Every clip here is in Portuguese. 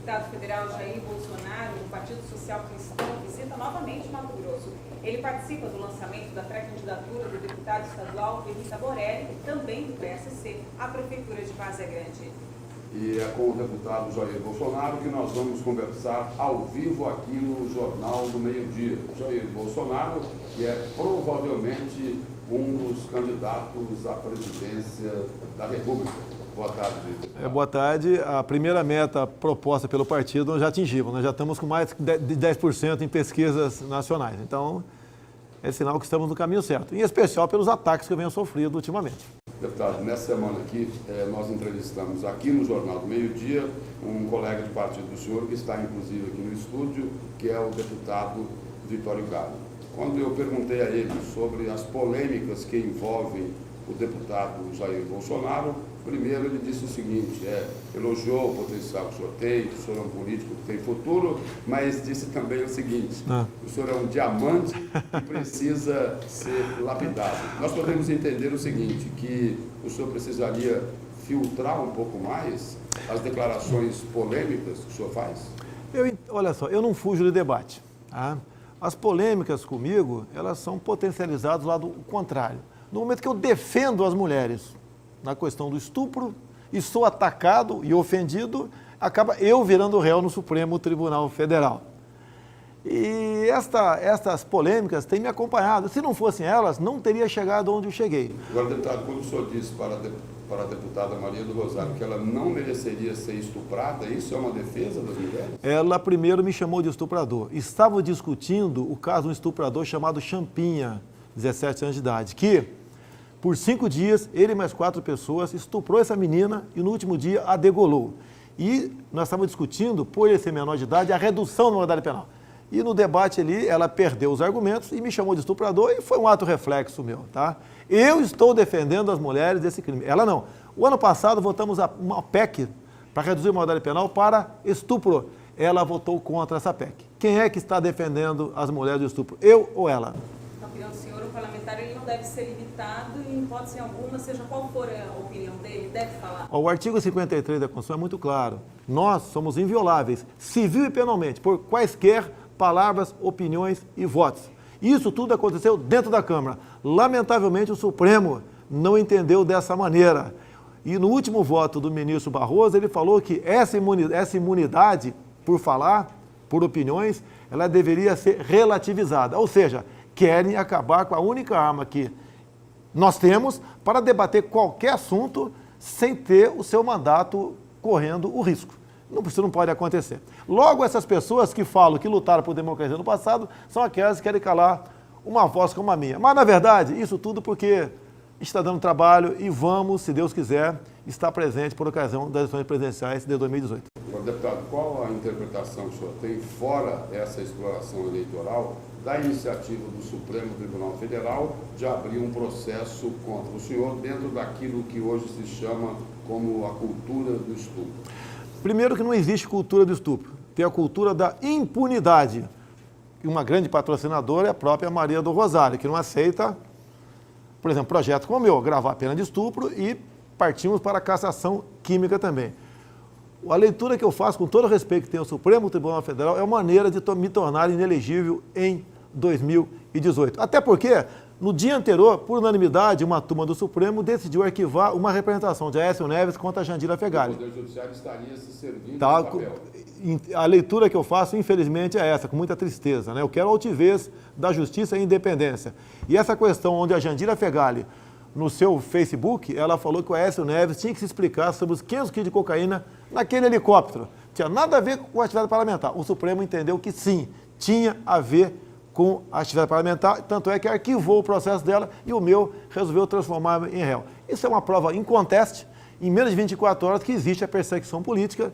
deputado federal Jair Bolsonaro, do Partido Social Cristão, visita novamente Mato Grosso. Ele participa do lançamento da pré-candidatura do deputado estadual Verita Borelli, também do PSC, à Prefeitura de Várzea Grande. E é com o deputado Jair Bolsonaro que nós vamos conversar ao vivo aqui no Jornal do Meio-Dia. Jair Bolsonaro, que é provavelmente um dos candidatos à presidência da República. Boa tarde. Boa tarde. A primeira meta proposta pelo partido nós já atingimos. Nós já estamos com mais de 10% em pesquisas nacionais. Então, é sinal que estamos no caminho certo. Em especial pelos ataques que eu venho sofrendo ultimamente. Deputado, nessa semana aqui, nós entrevistamos aqui no Jornal do Meio-Dia um colega de partido do senhor, que está inclusive aqui no estúdio, que é o deputado Vitório Galo. Quando eu perguntei a ele sobre as polêmicas que envolvem o deputado Jair Bolsonaro, primeiro ele disse o seguinte, elogiou o potencial que o senhor tem, que o senhor é um político que tem futuro, mas disse também o seguinte, o senhor é um diamante que precisa ser lapidado. Nós podemos entender o seguinte, que o senhor precisaria filtrar um pouco mais as declarações polêmicas que o senhor faz? Olha só, eu não fujo de debate. Tá? As polêmicas comigo, elas são potencializadas do lado contrário. No momento que eu defendo as mulheres na questão do estupro e sou atacado e ofendido, acaba eu virando réu no Supremo Tribunal Federal. E estas polêmicas têm me acompanhado. Se não fossem elas, não teria chegado onde eu cheguei. Agora, deputado, quando o senhor disse para a deputada Maria do Rosário que ela não mereceria ser estuprada, isso é uma defesa das mulheres? Ela primeiro me chamou de estuprador. Estava discutindo o caso de um estuprador chamado Champinha, 17 anos de idade, que por 5 dias, ele e mais 4 pessoas estuprou essa menina e no último dia a degolou. E nós estávamos discutindo, por ele ser menor de idade, a redução da modalidade penal. E no debate ali, ela perdeu os argumentos e me chamou de estuprador e foi um ato reflexo meu, tá? Eu estou defendendo as mulheres desse crime. Ela não. O ano passado votamos uma PEC para reduzir a modalidade penal para estupro. Ela votou contra essa PEC. Quem é que está defendendo as mulheres do estupro? Eu ou ela? Na opinião do senhor, o parlamentar ele não deve ser limitado e, em hipótese alguma, seja qual for a opinião dele, deve falar. O artigo 53 da Constituição é muito claro. Nós somos invioláveis, civil e penalmente, por quaisquer palavras, opiniões e votos. Isso tudo aconteceu dentro da Câmara. Lamentavelmente, o Supremo não entendeu dessa maneira. E no último voto do ministro Barroso, ele falou que essa imunidade, por falar, por opiniões, ela deveria ser relativizada. Ou seja, querem acabar com a única arma que nós temos para debater qualquer assunto sem ter o seu mandato correndo o risco. Isso não pode acontecer. Logo, essas pessoas que falam que lutaram por democracia no passado são aquelas que querem calar uma voz como a minha. Mas, na verdade, isso tudo porque está dando trabalho e vamos, se Deus quiser, estar presente por ocasião das eleições presidenciais de 2018. Agora, deputado, qual a interpretação que o senhor tem, fora essa exploração eleitoral, da iniciativa do Supremo Tribunal Federal de abrir um processo contra o senhor dentro daquilo que hoje se chama como a cultura do estupro? Primeiro que não existe cultura do estupro, tem a cultura da impunidade. E uma grande patrocinadora é a própria Maria do Rosário, que não aceita, por exemplo, projeto como o meu, gravar a pena de estupro e partimos para a cassação química também. A leitura que eu faço, com todo o respeito que tem o Supremo Tribunal Federal, é uma maneira de me tornar inelegível em 2018. Até porque, no dia anterior, por unanimidade, uma turma do Supremo decidiu arquivar uma representação de Aécio Neves contra a Jandira Fegali. O Poder Judiciário estaria se servindo do papel. A leitura que eu faço, infelizmente, é essa, com muita tristeza, né? Eu quero a altivez da justiça e independência. E essa questão onde a Jandira Fegali, no seu Facebook, ela falou que o Aécio Neves tinha que se explicar sobre os 500 quilos de cocaína naquele helicóptero. Tinha nada a ver com a atividade parlamentar. O Supremo entendeu que sim, tinha a ver com a atividade parlamentar, tanto é que arquivou o processo dela e o meu resolveu transformar em réu. Isso é uma prova inconteste, em menos de 24 horas, que existe a perseguição política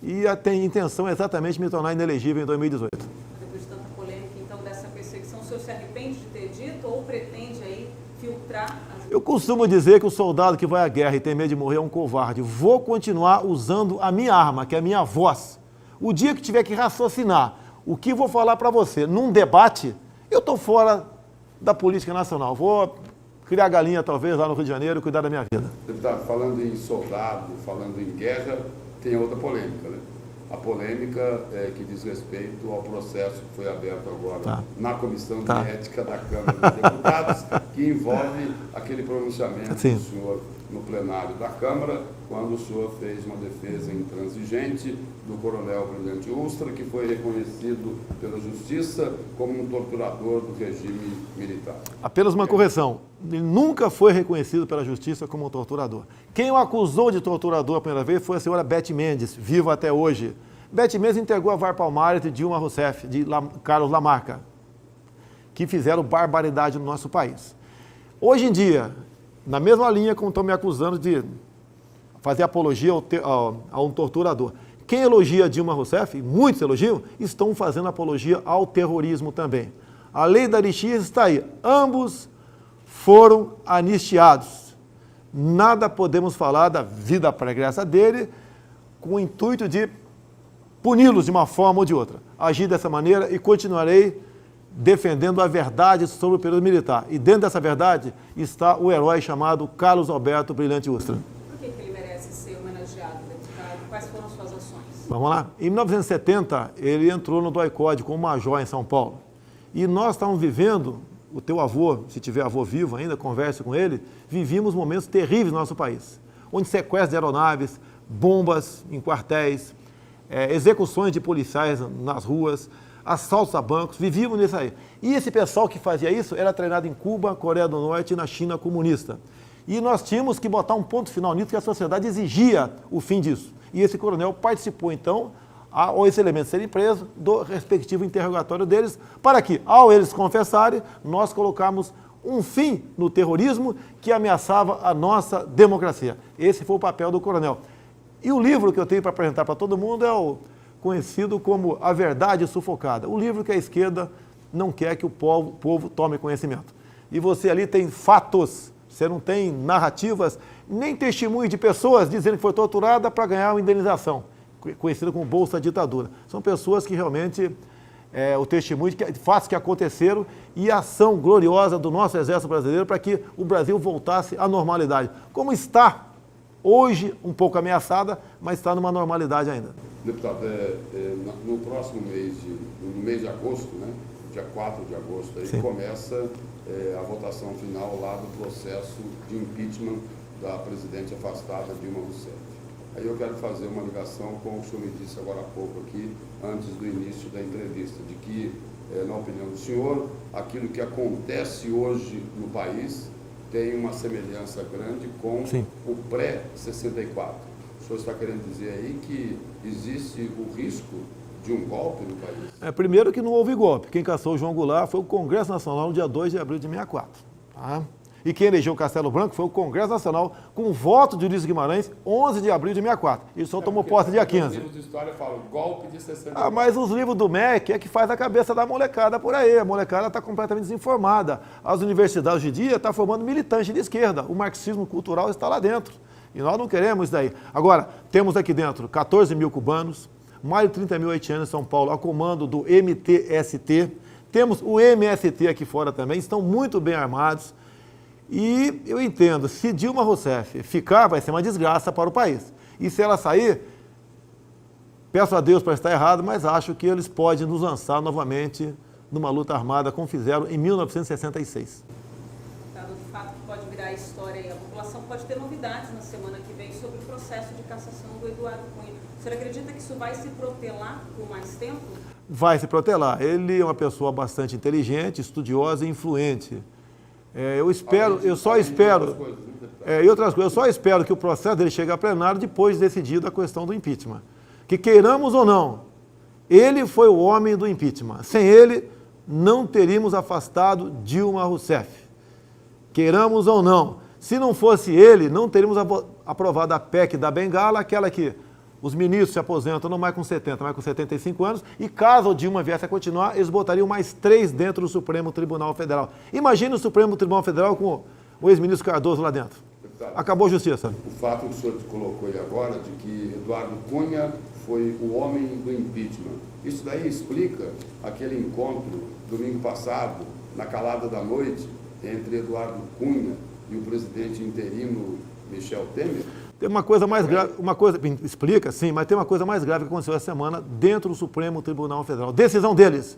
e tem intenção exatamente de me tornar inelegível em 2018. Depois de tanta polêmica, então, dessa perseguição, o senhor se arrepende de ter dito ou pretende aí filtrar? Eu costumo dizer que o soldado que vai à guerra e tem medo de morrer é um covarde. Vou continuar usando a minha arma, que é a minha voz. O dia que tiver que raciocinar o que vou falar para você num debate, eu estou fora da política nacional. Vou criar galinha, talvez, lá no Rio de Janeiro e cuidar da minha vida. Deputado, falando em soldado, falando em guerra, tem outra polêmica, né? a polêmica que diz respeito ao processo que foi aberto agora na Comissão de Ética da Câmara dos Deputados, que envolve aquele pronunciamento do senhor no plenário da Câmara, quando o senhor fez uma defesa intransigente do coronel Brilhante Ustra, que foi reconhecido pela Justiça como um torturador do regime militar. Apenas uma correção. Ele nunca foi reconhecido pela Justiça como um torturador. Quem o acusou de torturador a primeira vez foi a senhora Beth Mendes, viva até hoje. Beth Mendes entregou a VAR Palmares de Dilma Rousseff, de Carlos Lamarca, que fizeram barbaridade no nosso país. Hoje em dia, na mesma linha como estão me acusando de fazer apologia a um torturador. Quem elogia Dilma Rousseff, muitos elogiam, estão fazendo apologia ao terrorismo também. A lei da anistia está aí. Ambos foram anistiados. Nada podemos falar da vida pregressa dele com o intuito de puni-los de uma forma ou de outra. Agi dessa maneira e continuarei defendendo a verdade sobre o período militar. E dentro dessa verdade está o herói chamado Carlos Alberto Brilhante Ustra. Por que ele merece ser homenageado, deputado? Quais foram suas ações? Vamos lá. Em 1970, ele entrou no DOI-CODE como major em São Paulo. E nós estávamos vivendo, o teu avô, se tiver avô vivo ainda, converse com ele, vivíamos momentos terríveis no nosso país, onde sequestros de aeronaves, bombas em quartéis, execuções de policiais nas ruas, assaltos a bancos, vivíamos nisso aí. E esse pessoal que fazia isso era treinado em Cuba, Coreia do Norte e na China comunista. E nós tínhamos que botar um ponto final nisso, que a sociedade exigia o fim disso. E esse coronel participou, então, ao esse elemento serem preso, do respectivo interrogatório deles, para que, ao eles confessarem, nós colocarmos um fim no terrorismo que ameaçava a nossa democracia. Esse foi o papel do coronel. E o livro que eu tenho para apresentar para todo mundo é o conhecido como A Verdade Sufocada, o livro que a esquerda não quer que o povo tome conhecimento. E você ali tem fatos, você não tem narrativas, nem testemunhos de pessoas dizendo que foi torturada para ganhar uma indenização, conhecida como Bolsa Ditadura. São pessoas que realmente, o testemunho de fatos que aconteceram e a ação gloriosa do nosso Exército Brasileiro para que o Brasil voltasse à normalidade. Como está hoje, um pouco ameaçada, mas está numa normalidade ainda. Deputado, no próximo mês, no mês de agosto, né, dia 4 de agosto, aí começa a votação final lá do processo de impeachment da presidente afastada Dilma Rousseff. Aí eu quero fazer uma ligação com o que o senhor me disse agora há pouco aqui, antes do início da entrevista, de que, na opinião do senhor, aquilo que acontece hoje no país tem uma semelhança grande com o pré-64. O senhor está querendo dizer aí que existe o risco de um golpe no país? Primeiro que não houve golpe. Quem caçou o João Goulart foi o Congresso Nacional no dia 2 de abril de 64. Tá? E quem elegeu o Castelo Branco foi o Congresso Nacional com voto de Ulisses Guimarães, 11 de abril de 64. Ele só tomou posse dia 15. Os livros de história falam golpe de 64. Mas os livros do MEC é que faz a cabeça da molecada por aí. A molecada está completamente desinformada. As universidades hoje em dia estão formando militantes de esquerda. O marxismo cultural está lá dentro. E nós não queremos isso daí. Agora, temos aqui dentro 14 mil cubanos, mais de 30 mil haitianos em São Paulo, a comando do MTST. Temos o MST aqui fora também, estão muito bem armados. E eu entendo, se Dilma Rousseff ficar, vai ser uma desgraça para o país. E se ela sair, peço a Deus para estar errado, mas acho que eles podem nos lançar novamente numa luta armada, como fizeram em 1966. De fato que pode virar história e a população pode ter novidades na semana que vem sobre o processo de cassação do Eduardo Cunha. O senhor acredita que isso vai se protelar por mais tempo? Vai se protelar. Ele é uma pessoa bastante inteligente, estudiosa e influente. Eu só espero que o processo dele chegue a plenário depois de decidido a questão do impeachment. Que queiramos ou não, ele foi o homem do impeachment. Sem ele, não teríamos afastado Dilma Rousseff. Queiramos ou não. Se não fosse ele, não teríamos aprovado a PEC da Bengala, aquela que os ministros se aposentam não mais com 70, mais com 75 anos, e caso o Dilma viesse a continuar, eles botariam mais 3 dentro do Supremo Tribunal Federal. Imagina o Supremo Tribunal Federal com o ex-ministro Cardoso lá dentro. Acabou a justiça. O fato que o senhor colocou aí agora de que Eduardo Cunha foi o homem do impeachment, isso daí explica aquele encontro domingo passado, na calada da noite, entre Eduardo Cunha e o presidente interino Michel Temer? Tem uma coisa mais grave, explica, sim, mas tem uma coisa mais grave que aconteceu essa semana dentro do Supremo Tribunal Federal. Decisão deles.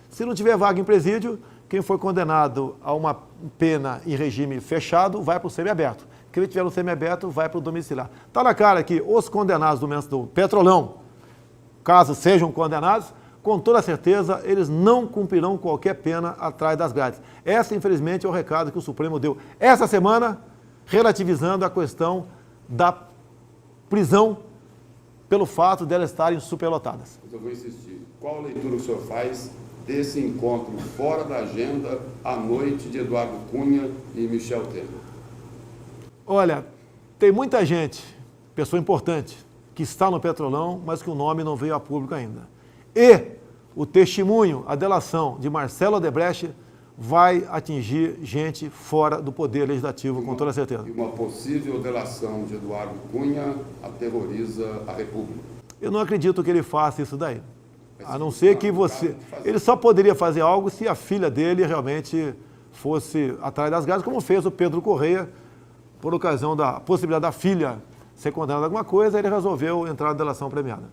Se não tiver vaga em presídio, quem for condenado a uma pena em regime fechado vai para o semiaberto. Quem tiver no semiaberto vai para o domiciliar. Está na cara que os condenados do Petrolão, caso sejam condenados, com toda certeza eles não cumprirão qualquer pena atrás das grades. Essa, infelizmente, é o recado que o Supremo deu essa semana, relativizando a questão da prisão pelo fato de elas estarem superlotadas. Mas eu vou insistir. Qual a leitura o senhor faz desse encontro fora da agenda à noite de Eduardo Cunha e Michel Temer? Olha, tem muita gente, pessoa importante, que está no Petrolão, mas que o nome não veio a público ainda. E o testemunho, a delação de Marcelo Odebrecht vai atingir gente fora do poder legislativo, com toda certeza. E uma possível delação de Eduardo Cunha aterroriza a República. Eu não acredito que ele faça isso daí. A não ser que você... Ele só poderia fazer algo se a filha dele realmente fosse atrás das grades, como fez o Pedro Correia, por ocasião da possibilidade da filha ser condenada a alguma coisa, ele resolveu entrar na delação premiada.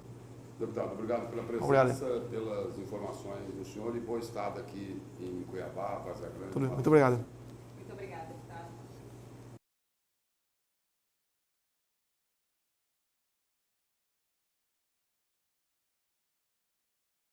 Deputado, obrigado pela presença, Obrigado. pelas informações do senhor e boa estada aqui em Cuiabá, Vargas Grande. Muito obrigado.